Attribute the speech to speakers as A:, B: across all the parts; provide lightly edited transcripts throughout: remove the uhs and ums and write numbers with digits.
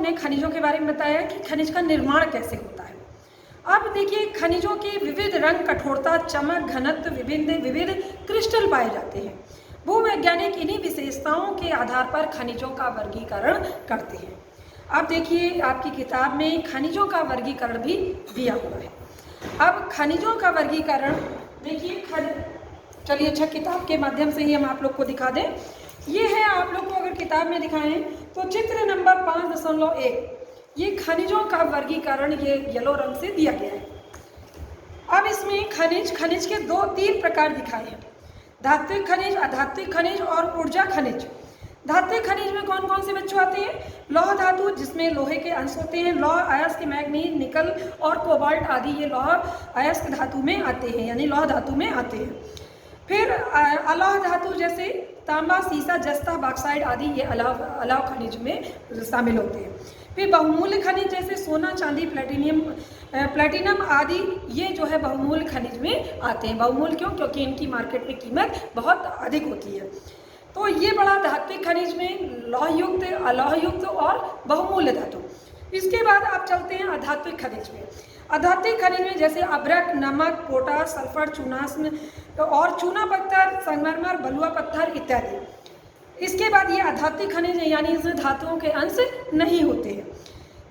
A: हमने खनिजों के बारे में बताया कि खनिज का निर्माण कैसे होता है। अब देखिए, खनिजों के विविध रंग, कठोरता, चमक, घनत्व, विविध क्रिस्टल पाए जाते हैं। भूवैज्ञानिक इन्हीं विशेषताओं के आधार पर खनिजों का वर्गीकरण करते हैं। अब देखिए, आपकी किताब में खनिजों का वर्गीकरण भी दिया हुआ है। अब खनिजों का वर्गीकरण देखिए, चलिए अच्छा, किताब के माध्यम से ही हम आप लोग को दिखा दें। ये है, आप लोग को अगर किताब में दिखाएं तो चित्र नंबर 5.1, ये खनिजों का वर्गीकरण ये येलो रंग से दिया गया है। अब इसमें खनिज के 3 प्रकार दिखाए हैं, धात्विक खनिज, अधात्विक खनिज और ऊर्जा खनिज। धात्विक खनिज में कौन कौन से बच्चों आते हैं? लौह धातु, जिसमें लोहे के अंश होते हैं। लौह अयस्क, मैग्नीज, निकल और कोबाल्ट आदि ये लौह अयस्क धातु में आते हैं, यानी लौह धातु में आते हैं। फिर अलौह धातु जैसे तांबा, सीसा, जस्ता, बॉक्साइड आदि ये अलौह खनिज में शामिल होते हैं। फिर बहुमूल्य खनिज जैसे सोना, चांदी, प्लेटिनम आदि ये जो है बहुमूल्य खनिज में आते हैं। बहुमूल्य क्यों? क्योंकि इनकी मार्केट में कीमत बहुत अधिक होती है। तो ये बड़ा धात्विक खनिज में लौहयुक्त, अलौहयुक्त और बहुमूल्य धातु। इसके बाद आप चलते हैं अधात्विक खनिज में। अधात्विक खनिज में जैसे अभ्रक, नमक, पोटाश, सल्फर, चूनास्म और चूना पत्थर, संगमरमर, बलुआ पत्थर इत्यादि। इसके बाद ये अधात्विक खनिज है, यानी इसमें धातुओं के अंश नहीं होते हैं।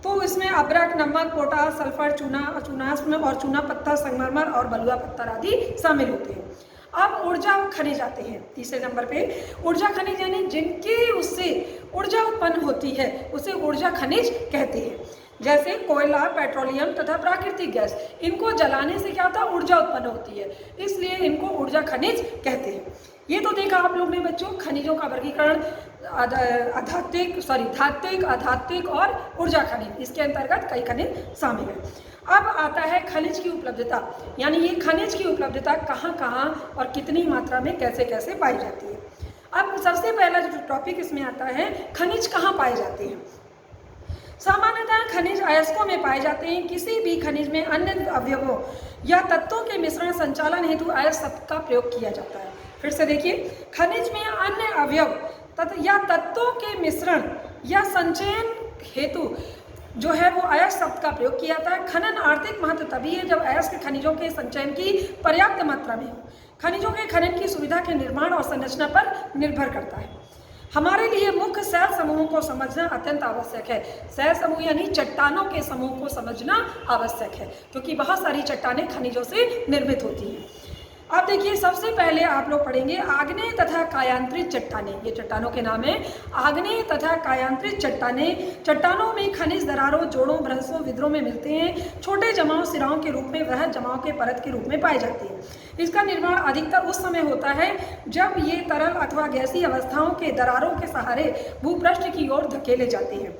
A: तो इसमें अभ्रक, नमक, पोटाश, सल्फर, चूनास्म और चूना पत्थर, संगमरमर और बलुआ पत्थर आदि शामिल होते हैं। अब ऊर्जा खनिज आते हैं तीसरे नंबर पे। ऊर्जा खनिज यानी जिनकी उससे ऊर्जा उत्पन्न होती है उसे ऊर्जा खनिज कहते हैं। जैसे कोयला, पेट्रोलियम तथा प्राकृतिक गैस, इनको जलाने से क्या होता है? ऊर्जा उत्पन्न होती है, इसलिए इनको ऊर्जा खनिज कहते हैं। ये तो देखा आप लोग ने बच्चों खनिजों का वर्गीकरण, धात्विक, अधात्विक और ऊर्जा खनिज। इसके अंतर्गत कई खनिज शामिल हैं। अब आता है खनिज की उपलब्धता, यानी ये खनिज की उपलब्धता कहाँ कहाँ और कितनी मात्रा में कैसे कैसे पाई जाती है। अब सबसे पहला जो टॉपिक इसमें आता है, खनिज कहाँ पाए जाते हैं। सामान्यतः खनिज अयस्कों में पाए जाते हैं। किसी भी खनिज में अन्य अवयवों या तत्वों के मिश्रण संचालन हेतु अयस्क शब्द का प्रयोग किया जाता है। फिर से देखिए, खनिज में अन्य अवयव या तत्वों के मिश्रण या संचयन हेतु जो है वो अयस्क शब्द का प्रयोग किया जाता है। खनन आर्थिक महत्व तभी है जब अयस्क खनिजों के संचयन की पर्याप्त मात्रा में हो। खनिजों के खनन की सुविधा के निर्माण और संरचना पर निर्भर करता है। हमारे लिए मुख्य शैल समूहों को समझना अत्यंत आवश्यक है। शैल समूह यानी चट्टानों के समूह को समझना आवश्यक है, क्योंकि बहुत सारी चट्टानें खनिजों से निर्मित होती हैं। अब देखिए, सबसे पहले आप लोग पढ़ेंगे आग्नेय तथा कायांतरित चट्टानें। ये चट्टानों के नाम है आग्नेय तथा कायांतरित चट्टानें। चट्टानों में खनिज दरारों, जोड़ों, भ्रंशों, विद्रों में मिलते हैं। छोटे जमाव सिराओं के रूप में, वह जमाव के परत के रूप में पाई जाती है। इसका निर्माण अधिकतर उस समय होता है जब ये तरल अथवा गैसीय अवस्थाओं के दरारों के सहारे भूपृष्ठ की ओर धकेले जाते हैं।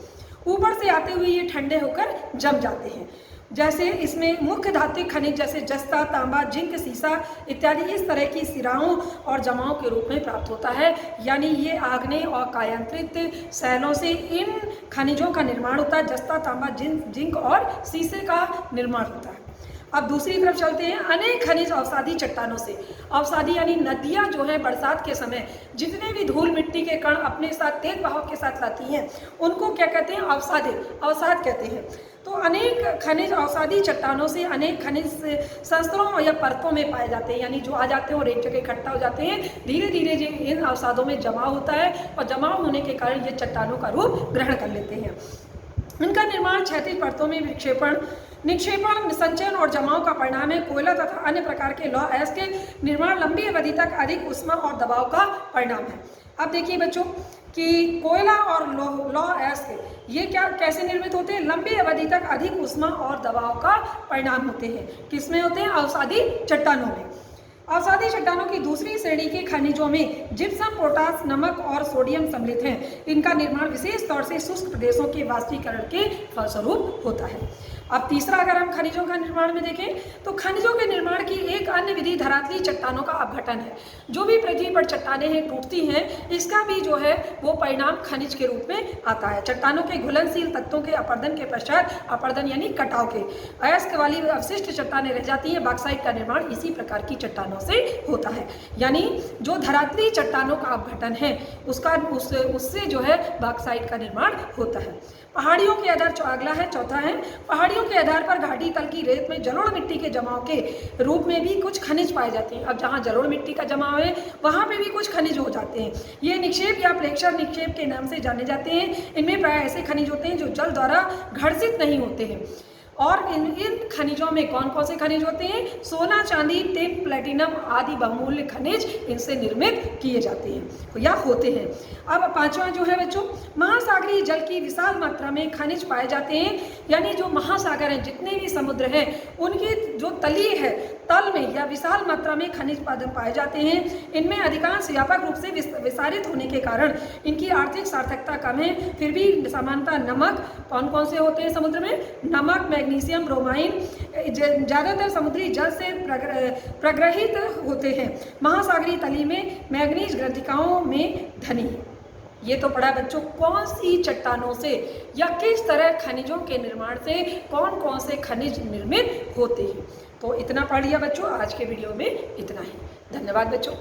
A: ऊपर से आते हुए ये ठंडे होकर जम जाते हैं। जैसे इसमें मुख्य धात्विक खनिज जैसे जस्ता, तांबा, जिंक, सीसा इत्यादि इस तरह की सिराओं और जमाओं के रूप में प्राप्त होता है। यानी ये आग्नेय और कायांतरित शैलों से इन खनिजों का निर्माण होता है। जस्ता, तांबा, जिंक और सीसे का निर्माण होता है। अब दूसरी तरफ चलते हैं अनेक खनिज अवसादी चट्टानों से। अवसादी यानी नदियाँ जो है बरसात के समय जितने भी धूल मिट्टी के कण अपने साथ तेज बहाव के साथ लाती हैं, उनको क्या कहते हैं? अवसाद कहते हैं। तो अनेक खनिज अवसादी चट्टानों से अनेक खनिज संस्तरों या परतों में पाए जाते हैं, यानी जो आ जाते हैं और एक जगह इकट्ठा हो जाते हैं। धीरे धीरे इन अवसादों में जमाव होता है और जमाव होने के कारण ये चट्टानों का रूप ग्रहण कर लेते हैं। इनका निर्माण क्षैतिज परतों में निक्षेपण, संचयन और जमाव का परिणाम है। कोयला तथा अन्य प्रकार के लौह अयस्क के निर्माण लंबी अवधि तक अधिक ऊष्मा और दबाव का परिणाम है। अब देखिए बच्चों कि कोयला और लौह अयस्क ये कैसे निर्मित होते हैं? लंबी अवधि तक अधिक ऊष्मा और दबाव का परिणाम होते हैं। किसमें होते हैं? अवसादी चट्टानों में। अवसादी चट्टानों की दूसरी श्रेणी के खनिजों में जिप्सम, पोटाश, नमक और सोडियम सम्मिलित हैं। इनका निर्माण विशेष तौर से शुष्क प्रदेशों के वाष्पीकरण के फलस्वरूप होता है। अब तीसरा अगर हम खनिजों का निर्माण में देखें तो खनिजों के निर्माण की एक अन्य विधि धरातलीय चट्टानों का अपघटन है। जो भी पृथ्वी पर चट्टानें हैं टूटती हैं, इसका भी जो है वो परिणाम खनिज के रूप में आता है। चट्टानों के घुलनशील तत्वों के अपरदन के पश्चात, अपरदन यानी कटाव के, अयस्क वाली अवशिष्ट चट्टानें रह जाती हैं। बॉक्साइट का निर्माण इसी प्रकार की चट्टानों से होता है। यानी जो धरातलीय चट्टानों का अपघटन है उससे जो है बॉक्साइट का निर्माण होता है। पहाड़ियों के आधार, अगला है चौथा है, पहाड़ियों के आधार पर घाटी तल की रेत में जलोढ़ मिट्टी के जमाव के रूप में भी कुछ खनिज पाए जाते हैं। अब जहाँ जलोढ़ मिट्टी का जमाव है वहाँ पे भी कुछ खनिज हो जाते हैं। ये निक्षेप या प्लेक्सर निक्षेप के नाम से जाने जाते हैं। इनमें प्राय ऐसे खनिज होते हैं जो जल द्वारा घर्षित नहीं होते हैं। और इन खनिजों में कौन कौन से खनिज होते हैं? सोना, चांदी, टिन, प्लेटिनम आदि बहुमूल्य खनिज इनसे निर्मित किए जाते हैं या होते हैं। अब पांचवा जो है बच्चों, महासागरीय जल की विशाल मात्रा में खनिज पाए जाते हैं। यानी जो महासागर हैं, जितने भी समुद्र हैं, उनकी जो तलीय है, तल में या विशाल मात्रा में खनिज पाए जाते हैं। इनमें अधिकांश व्यापक रूप से विस्तारित होने के कारण इनकी आर्थिक सार्थकता कम है। फिर भी समानता नमक, कौन कौन से होते हैं समुद्र में? नमक, मैग्नीशियम, ब्रोमाइन, ज़्यादातर समुद्री जल से प्रग्रहित होते हैं। महासागरीय तली में मैग्नीज ग्रंथिकाओं में धनी। ये तो पढ़ा बच्चों कौन सी चट्टानों से या किस तरह खनिजों के निर्माण से कौन कौन से खनिज निर्मित होते हैं। तो इतना पढ़ लिया बच्चों, आज के वीडियो में इतना ही। धन्यवाद बच्चों।